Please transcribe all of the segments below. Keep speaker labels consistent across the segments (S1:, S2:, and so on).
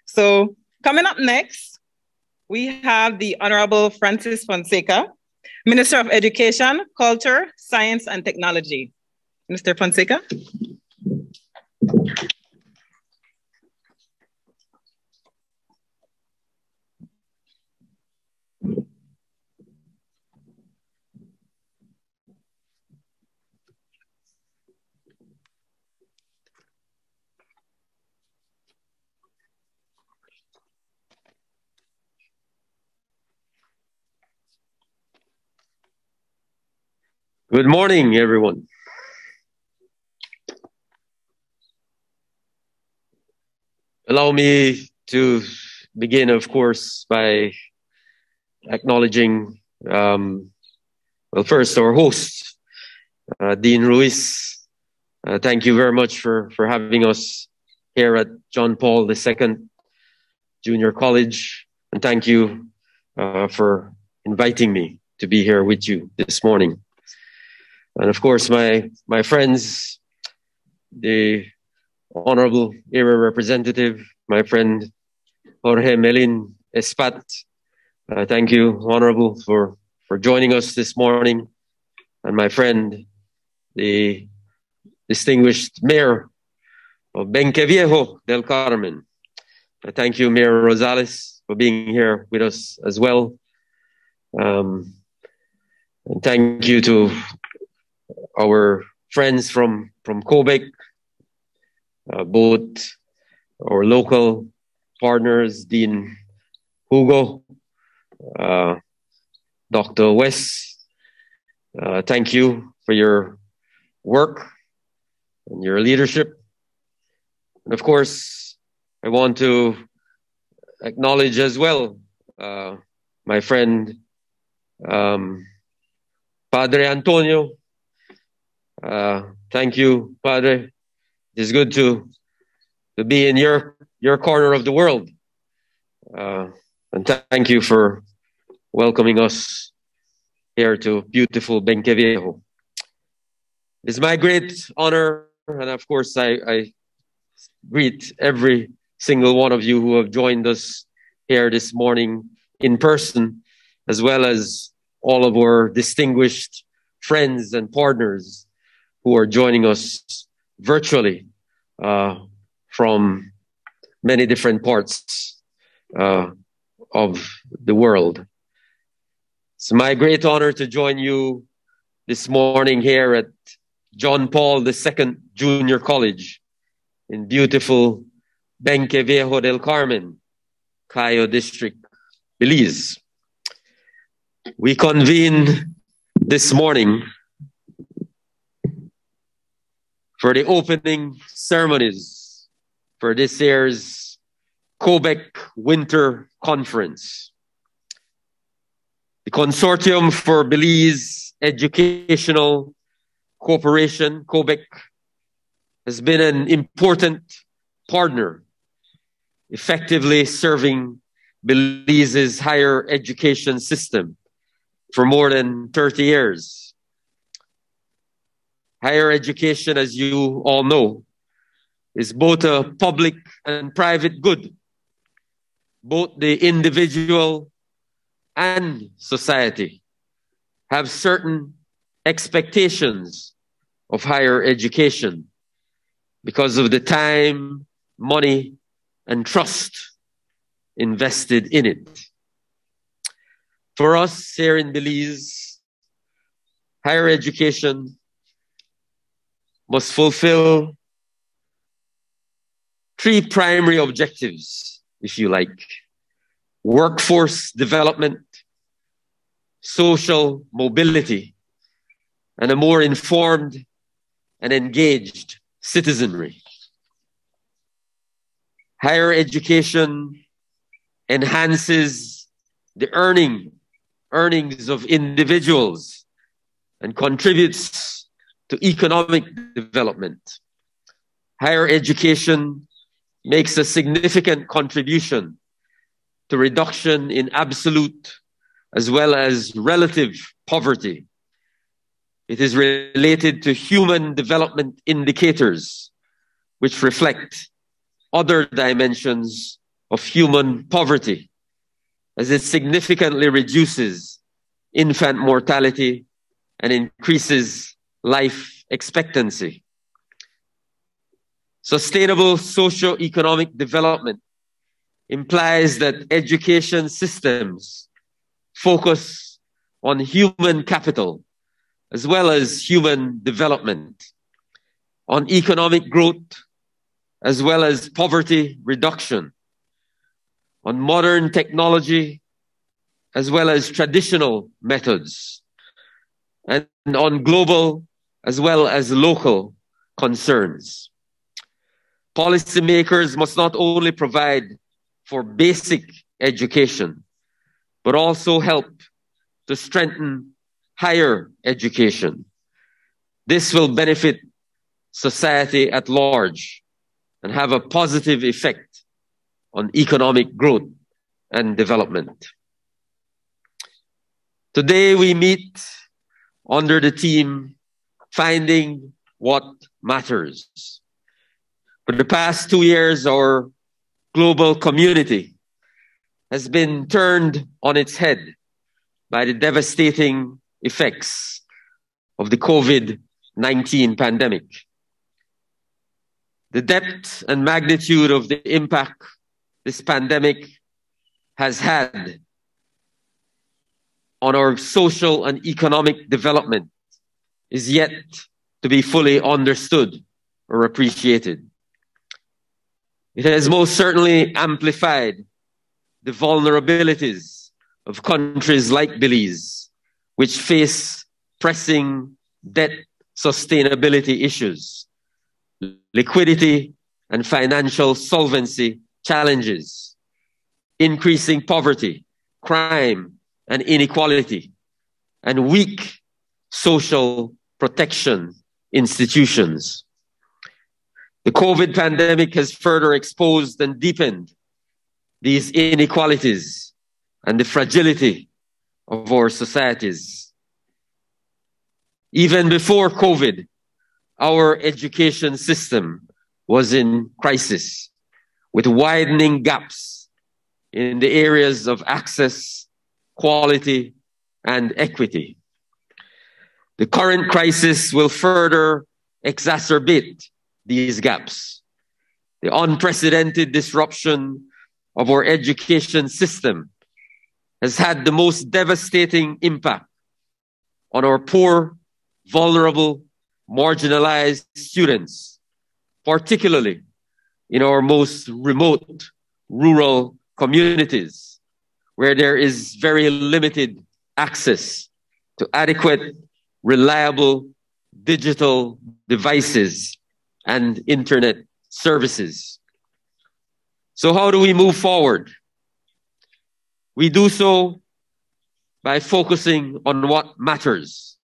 S1: So coming up next, we have the Honorable Francis Fonseca, Minister of Education, Culture, Science, and Technology. Mr. Fonseca.
S2: Good morning, everyone. Allow me to begin, of course, by acknowledging, first our host, Dean Ruiz. Thank you very much for having us here at John Paul II Junior College. And thank you for inviting me to be here with you this morning. And of course, my friends, the Honorable Area Representative, my friend Jorge Melin Espat. Thank you, Honorable, for joining us this morning. And my friend, the distinguished Mayor of Benque Viejo del Carmen. Thank you, Mayor Rosales, for being here with us as well. And thank you to our friends from COBEC, both our local partners, Dean Hugo, Dr. West. Thank you for your work and your leadership. And of course, I want to acknowledge as well my friend, Padre Antonio. Thank you, Padre. It's good to be in your corner of the world. And thank you for welcoming us here to beautiful Benque Viejo. It's my great honor, and of course, I greet every single one of you who have joined us here this morning in person, as well as all of our distinguished friends and partners who are joining us virtually from many different parts of the world. It's my great honor to join you this morning here at John Paul II Junior College in beautiful Benque Viejo del Carmen, Cayo District, Belize. We convene this morning for the opening ceremonies for this year's COBEC Winter Conference. The Consortium for Belize Educational Cooperation, COBEC, has been an important partner, effectively serving Belize's higher education system for more than 30 years. Higher education, as you all know, is both a public and private good. Both the individual and society have certain expectations of higher education because of the time, money, and trust invested in it. For us here in Belize, higher education must fulfill three primary objectives, if you like: workforce development, social mobility, and a more informed and engaged citizenry. Higher education enhances the earnings of individuals and contributes to economic development. Higher education makes a significant contribution to reduction in absolute as well as relative poverty. It is related to human development indicators, which reflect other dimensions of human poverty, as it significantly reduces infant mortality and increases life expectancy. Sustainable socio-economic development implies that education systems focus on human capital as well as human development, on economic growth as well as poverty reduction, on modern technology as well as traditional methods, and on global as well as local concerns. Policymakers must not only provide for basic education, but also help to strengthen higher education. This will benefit society at large and have a positive effect on economic growth and development. Today we meet under the theme, Finding What Matters. For the past 2 years, our global community has been turned on its head by the devastating effects of the COVID-19 pandemic. The depth and magnitude of the impact this pandemic has had on our social and economic development is yet to be fully understood or appreciated. It has most certainly amplified the vulnerabilities of countries like Belize, which face pressing debt sustainability issues, liquidity and financial solvency challenges, increasing poverty, crime, and inequality, and weak social protection institutions. The COVID pandemic has further exposed and deepened these inequalities and the fragility of our societies. Even before COVID, our education system was in crisis, with widening gaps in the areas of access, quality, and equity. The current crisis will further exacerbate these gaps. The unprecedented disruption of our education system has had the most devastating impact on our poor, vulnerable, marginalized students, particularly in our most remote rural communities, where there is very limited access to adequate, reliable digital devices and internet services. So how do we move forward? We do so by focusing on what matters,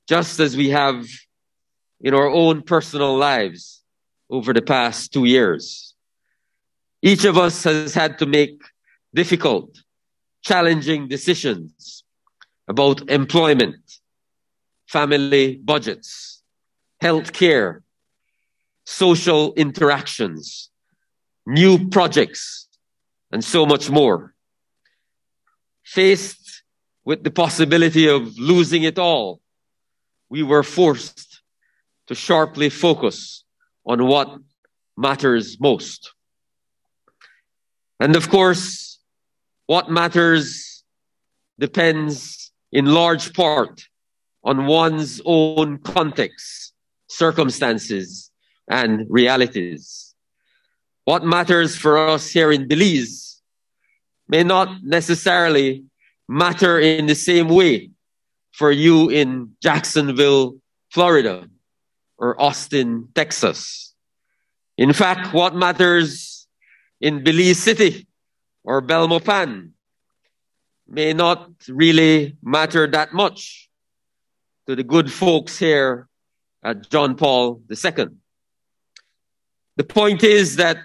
S2: just as we have in our own personal lives over the past 2 years. Each of us has had to make difficult, challenging decisions about employment, family budgets, health care, social interactions, new projects, and so much more. Faced with the possibility of losing it all, we were forced to sharply focus on what matters most. And of course, what matters depends in large part on one's own context, circumstances, and realities. What matters for us here in Belize may not necessarily matter in the same way for you in Jacksonville, Florida, or Austin, Texas. In fact, what matters in Belize City or Belmopan may not really matter that much to the good folks here at John Paul II. The point is that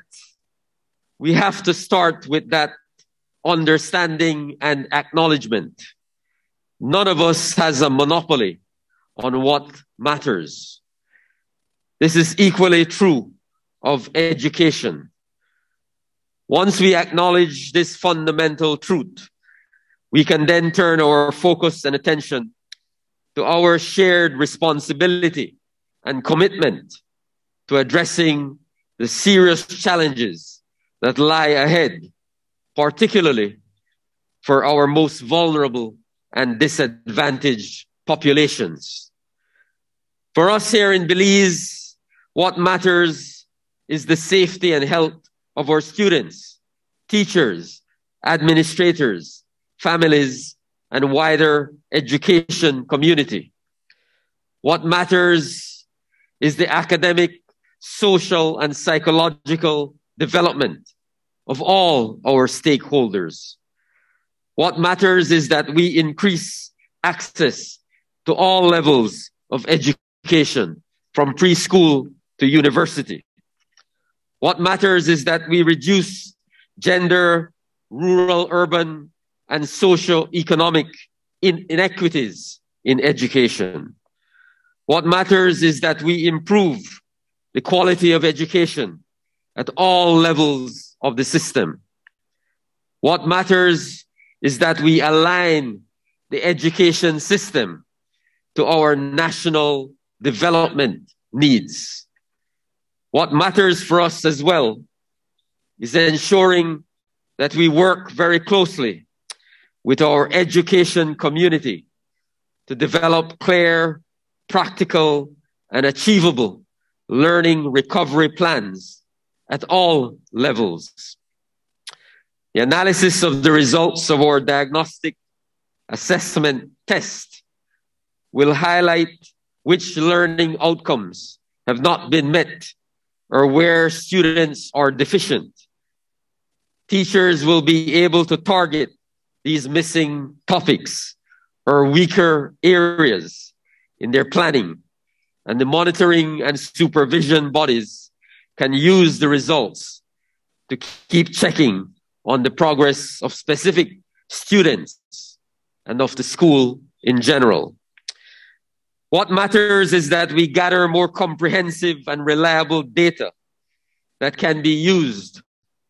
S2: we have to start with that understanding and acknowledgement. None of us has a monopoly on what matters. This is equally true of education. Once we acknowledge this fundamental truth, we can then turn our focus and attention to our shared responsibility and commitment to addressing the serious challenges that lie ahead, particularly for our most vulnerable and disadvantaged populations. For us here in Belize, what matters is the safety and health of our students, teachers, administrators, families, and wider education community. What matters is the academic, social, and psychological development of all our stakeholders. What matters is that we increase access to all levels of education, from preschool to university. What matters is that we reduce gender, rural, urban, and socio-economic inequities in education. What matters is that we improve the quality of education at all levels of the system. What matters is that we align the education system to our national development needs. What matters for us as well is ensuring that we work very closely with our education community to develop clear, practical, and achievable learning recovery plans at all levels. The analysis of the results of our diagnostic assessment test will highlight which learning outcomes have not been met or where students are deficient. Teachers will be able to target these missing topics or weaker areas in their planning, and the monitoring and supervision bodies can use the results to keep checking on the progress of specific students and of the school in general. What matters is that we gather more comprehensive and reliable data that can be used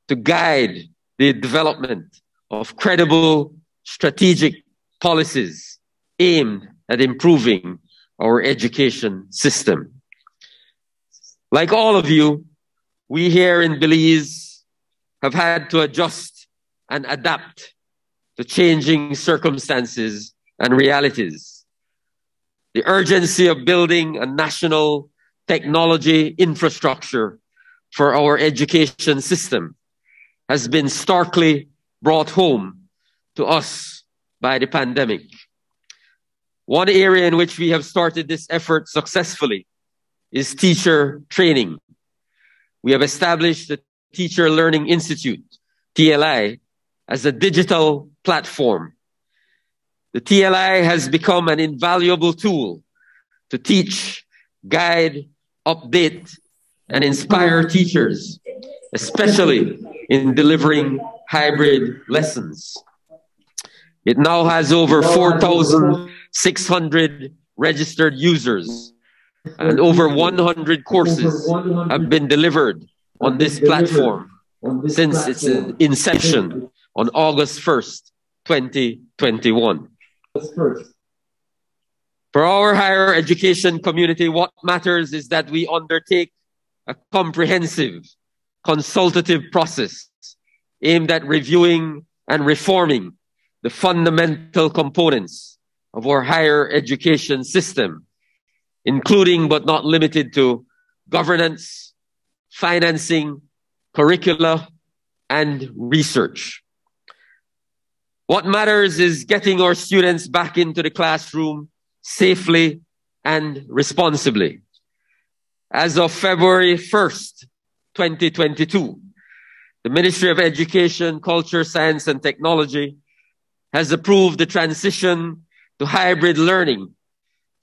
S2: to guide the development of credible strategic policies aimed at improving our education system. Like all of you, we here in Belize have had to adjust and adapt to changing circumstances and realities. The urgency of building a national technology infrastructure for our education system has been starkly brought home to us by the pandemic. One area in which we have started this effort successfully is teacher training. We have established the Teacher Learning Institute, TLI, as a digital platform. The TLI has become an invaluable tool to teach, guide, update, and inspire teachers, especially in delivering hybrid lessons. It now has over 4,600 registered users, and over 100 courses have been delivered on this platform since its inception on August 1st, 2021. For our higher education community, what matters is that we undertake a comprehensive consultative process aimed at reviewing and reforming the fundamental components of our higher education system, including but not limited to governance, financing, curricula, and research. What matters is getting our students back into the classroom safely and responsibly. As of February 1st, 2022, the Ministry of Education, Culture, Science, and Technology has approved the transition to hybrid learning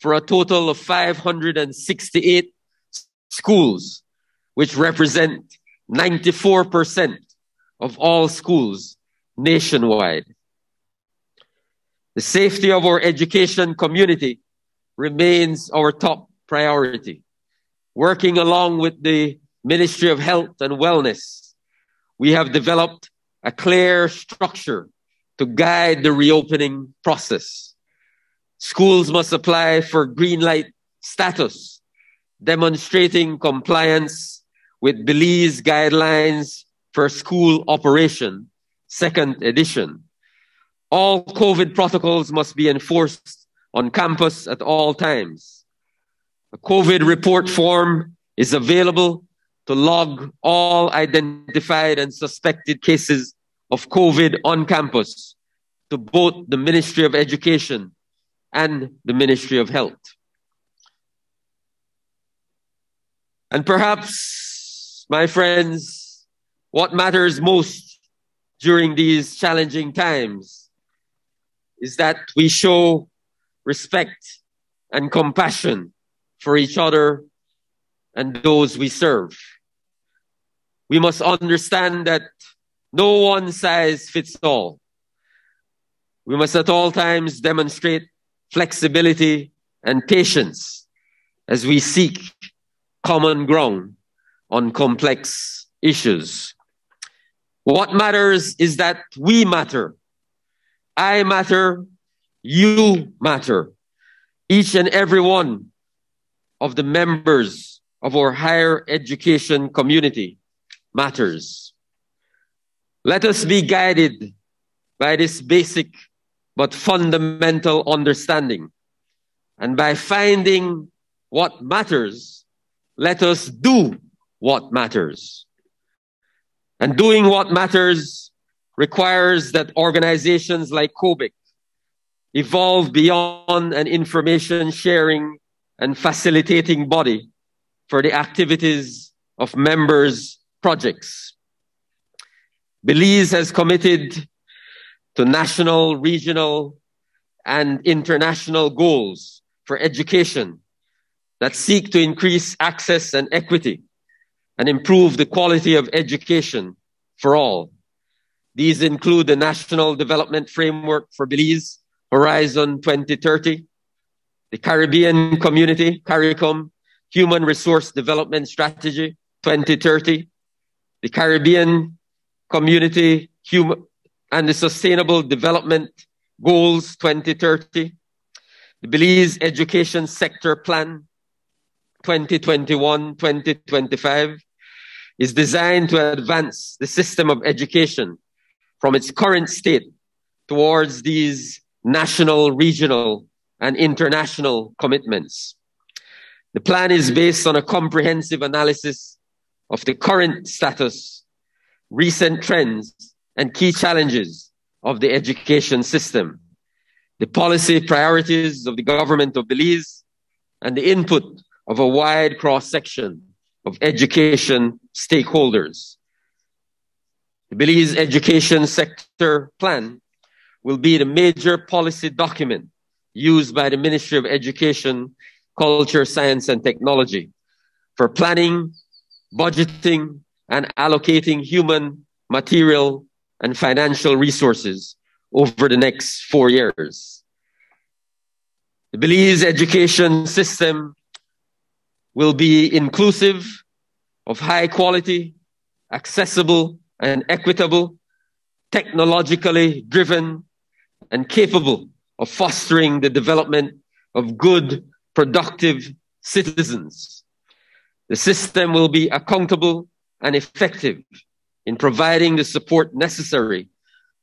S2: for a total of 568 schools, which represent 94% of all schools nationwide. The safety of our education community remains our top priority. Working along with the Ministry of Health and Wellness, we have developed a clear structure to guide the reopening process. Schools must apply for green light status, demonstrating compliance with Belize guidelines for school operation, second edition. All COVID protocols must be enforced on campus at all times. A COVID report form is available to log all identified and suspected cases of COVID on campus to both the Ministry of Education and the Ministry of Health. And perhaps, my friends, what matters most during these challenging times is that we show respect and compassion for each other and those we serve. We must understand that no one size fits all. We must at all times demonstrate flexibility and patience as we seek common ground on complex issues. What matters is that we matter. I matter, you matter. Each and every one of the members of our higher education community matters. Let us be guided by this basic but fundamental understanding. And by finding what matters, let us do what matters. And doing what matters requires that organizations like COBEC evolve beyond an information sharing and facilitating body for the activities of members' projects. Belize has committed to national, regional, and international goals for education that seek to increase access and equity and improve the quality of education for all. These include the National Development Framework for Belize, Horizon 2030, the Caribbean Community, CARICOM, Human Resource Development Strategy 2030, the Caribbean Community and the Sustainable Development Goals 2030, the Belize Education Sector Plan 2021-2025 is designed to advance the system of education from its current state towards these national, regional, and international commitments. The plan is based on a comprehensive analysis of the current status, recent trends, and key challenges of the education system, the policy priorities of the government of Belize, and the input of a wide cross-section of education stakeholders. The Belize Education Sector Plan will be the major policy document used by the Ministry of Education, Culture, Science, and Technology for planning, budgeting, and allocating human, material, and financial resources over the next 4 years. The Belize education system will be inclusive, of high quality, accessible, and equitable, technologically driven, and capable of fostering the development of good, productive citizens. The system will be accountable and effective in providing the support necessary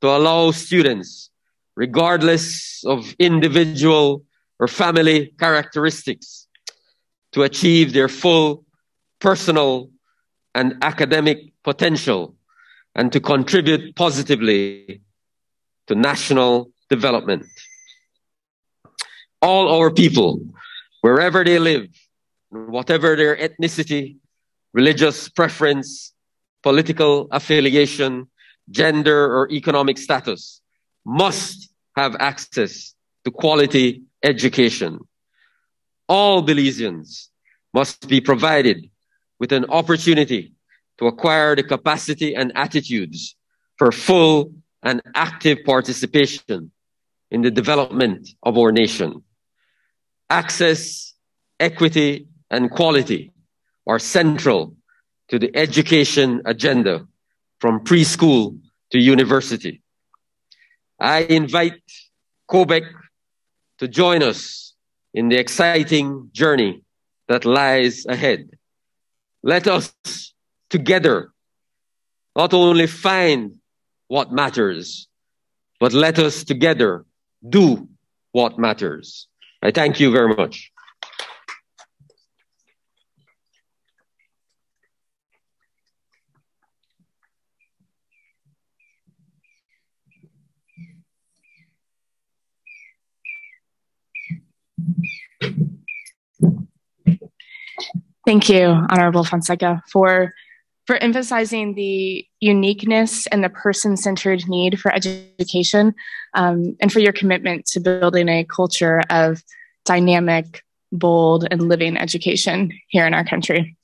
S2: to allow students, regardless of individual or family characteristics, to achieve their full personal and academic potential and to contribute positively to national development. All our people, wherever they live, whatever their ethnicity, religious preference, political affiliation, gender, or economic status, must have access to quality education. All Belizeans must be provided with an opportunity to acquire the capacity and attitudes for full and active participation in the development of our nation. Access, equity, and quality are central to the education agenda from preschool to university. I invite COBEC to join us in the exciting journey that lies ahead. Let us together not only find what matters, but let us together do what matters. I thank you very much.
S3: Thank you, Honorable Fonseca, for emphasizing the uniqueness and the person-centered need for education, and for your commitment to building a culture of dynamic, bold, and living education here in our country.